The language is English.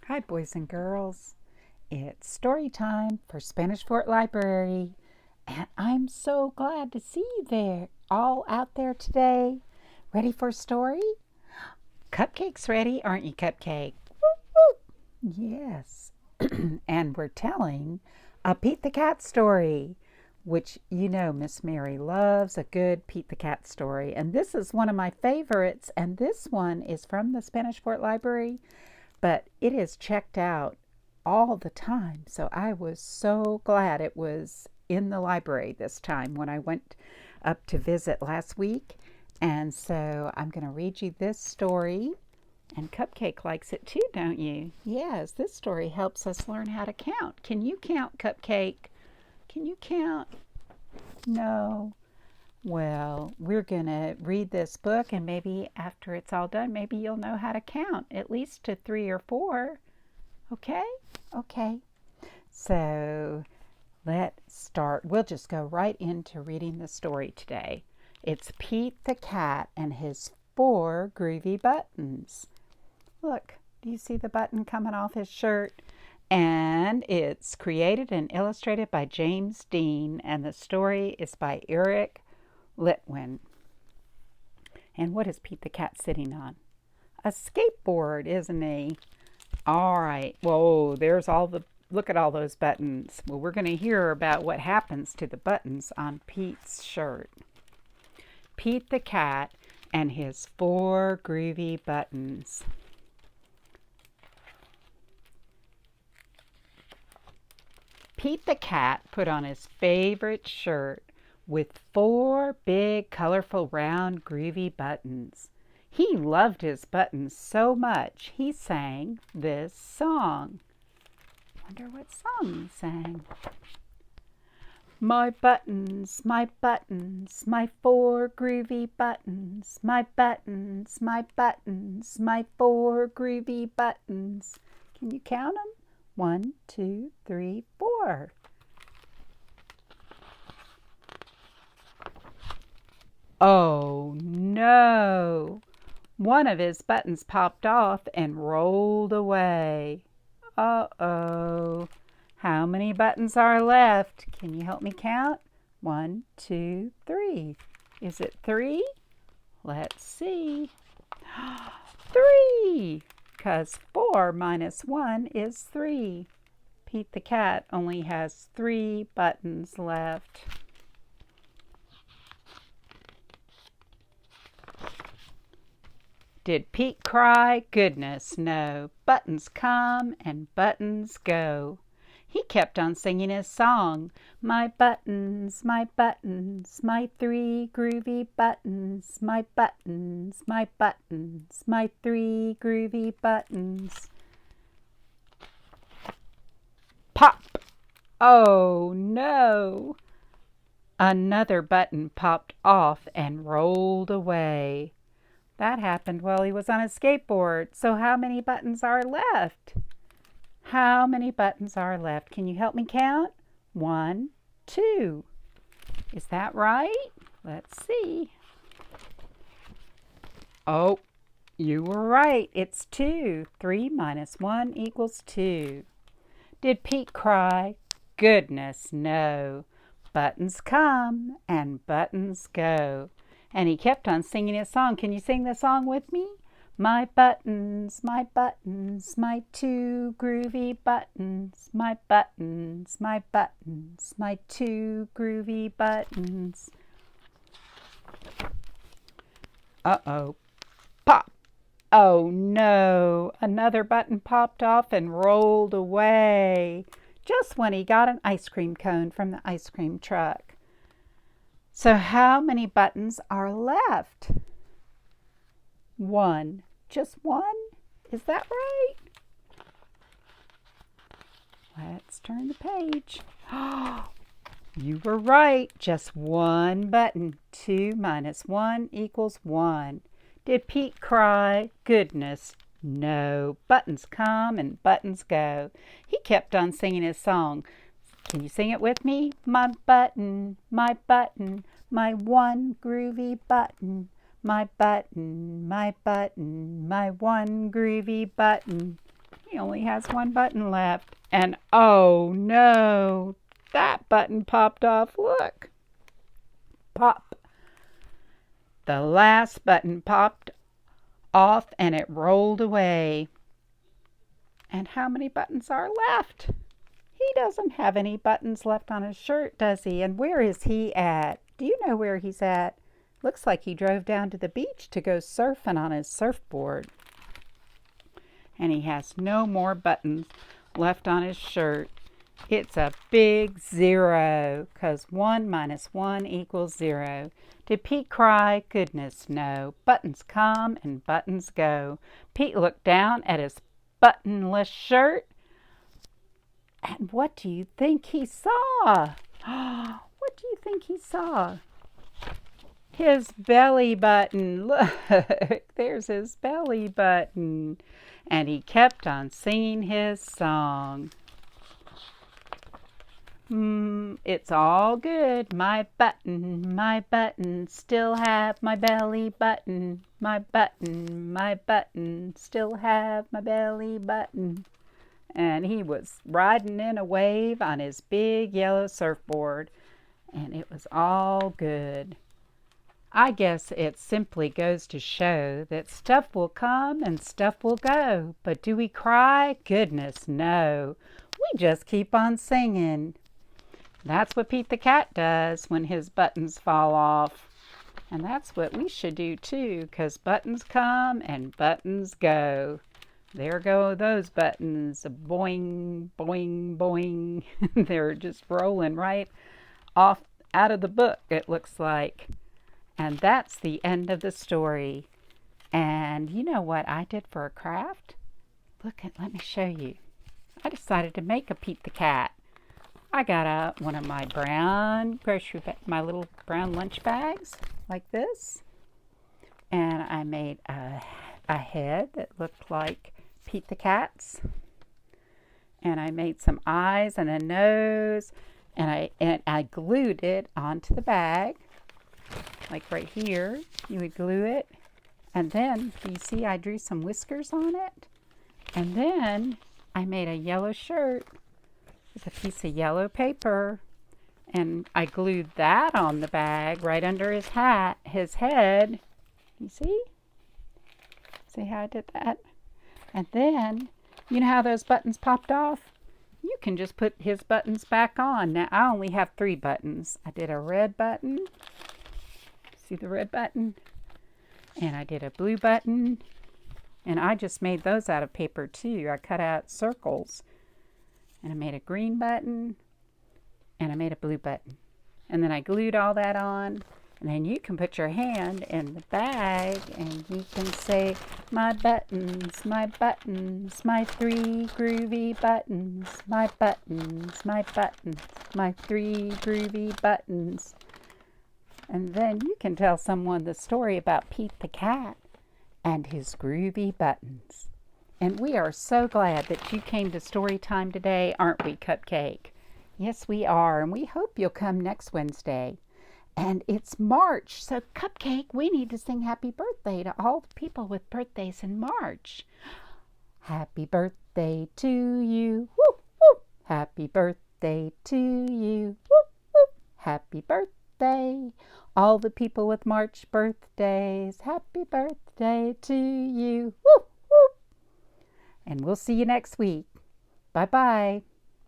Hi, boys and girls. It's story time for Spanish Fort Library, and I'm so glad to see you there, all out there today. Ready for a story? Cupcake's ready, aren't you, Cupcake? Yes. And we're telling a Pete the Cat story, which you know Miss Mary loves a good Pete the Cat story. And this is one of my favorites, and this one is from the Spanish Fort Library, but it is checked out all the time. So I was so glad it was in the library this time when I went up to visit last week. And so I'm going to read you this story. And Cupcake likes it too, don't you? Yes, this story helps us learn how to count. Can you count, Cupcake? Can you count? No. Well, we're going to read this book, and maybe after it's all done, maybe you'll know how to count, at least to 3 or 4. Okay? Okay. So let's start. We'll just go right into reading the story today. It's Pete the Cat and his 4 groovy buttons. Look, do you see the button coming off his shirt? And it's created and illustrated by James Dean, and the story is by Eric Litwin. And what is Pete the Cat sitting on? A skateboard, isn't he? All right. Whoa, look at all those buttons. Well, we're going to hear about what happens to the buttons on Pete's shirt. Pete the Cat and his 4 groovy buttons. Pete the Cat put on his favorite shirt with 4 big, colorful, round, groovy buttons. He loved his buttons so much, he sang this song. Wonder what song he sang. My 4 groovy buttons. My 4 groovy buttons. Can you count them? 1, 2, 3, 4. Oh no! One of his buttons popped off and rolled away. Uh-oh. How many buttons are left? Can you help me count? 1, 2, 3. Is it 3? Let's see. 3! Because 4 minus 1 is 3. Pete the Cat only has 3 buttons left. Did Pete cry? Goodness, no. Buttons come and buttons go. He kept on singing his song. My 3 groovy buttons. My 3 groovy buttons. Pop! Oh no! Another button popped off and rolled away. That happened while he was on a skateboard. So how many buttons are left? How many buttons are left? Can you help me count? 1, 2. Is that right? Let's see. Oh, you were right. It's 2. 3 minus 1 equals 2. Did Pete cry? Goodness, no. Buttons come and buttons go. And he kept on singing his song. Can you sing the song with me? My 2 groovy buttons. My 2 groovy buttons. Uh-oh. Pop! Oh no! Another button popped off and rolled away. Just when he got an ice cream cone from the ice cream truck. So how many buttons are left? 1. Just 1? Is that right? Let's turn the page. You were right. Just 1 button. 2 minus 1 equals 1. Did Pete cry? Goodness, no. Buttons come and buttons go. He kept on singing his song. Can you sing it with me? My 1 groovy button. My 1 groovy button. He only has one button left. And oh no, that button popped off. Look. Pop. The last button popped off and it rolled away. And how many buttons are left? He doesn't have any buttons left on his shirt, does he? And where is he at? Do you know where he's at? Looks like he drove down to the beach to go surfing on his surfboard. And he has no more buttons left on his shirt. It's a big 0, 'cause 1 minus 1 equals 0. Did Pete cry? Goodness, no. Buttons come and buttons go. Pete looked down at his buttonless shirt. And what do you think he saw? What do you think he saw? His belly button. Look, there's his belly button. And he kept on singing his song. It's all good. My button, still have my belly button. My button, still have my belly button. And he was riding in a wave on his big yellow surfboard. And it was all good. I guess it simply goes to show that stuff will come and stuff will go. But do we cry? Goodness, no. We just keep on singing. That's what Pete the Cat does when his buttons fall off. And that's what we should do too, 'cause buttons come and buttons go. There go those buttons. Boing, boing, boing. They're just rolling right off out of the book, it looks like. And that's the end of the story. And you know what I did for a craft? Let me show you. I decided to make a Pete the Cat. I got out one of my brown my little brown lunch bags like this. And I made a head that looked like Pete the Cat's. And I made some eyes and a nose. And I glued it onto the bag. Like right here, you would glue it. And then, you see I drew some whiskers on it. And then I made a yellow shirt with a piece of yellow paper. And I glued that on the bag right under his head. You see? See how I did that? And then, you know how those buttons popped off? You can just put his buttons back on. Now, I only have 3 buttons. I did a red button. See the red button? And I did a blue button. And I just made those out of paper too. I cut out circles. And I made a green button. And I made a blue button. And then I glued all that on. And then you can put your hand in the bag and you can say, my buttons, my 3 groovy buttons, my buttons, my 3 groovy buttons. And then you can tell someone the story about Pete the Cat and his groovy buttons. And we are so glad that you came to Storytime today, aren't we, Cupcake? Yes, we are, and we hope you'll come next Wednesday. And it's March, so Cupcake, we need to sing happy birthday to all the people with birthdays in March. Happy birthday to you, whoop, whoop. Happy birthday to you, whoop, whoop. Happy birthday, all the people with March birthdays. Happy birthday to you, whoop, whoop. And we'll see you next week. Bye-bye.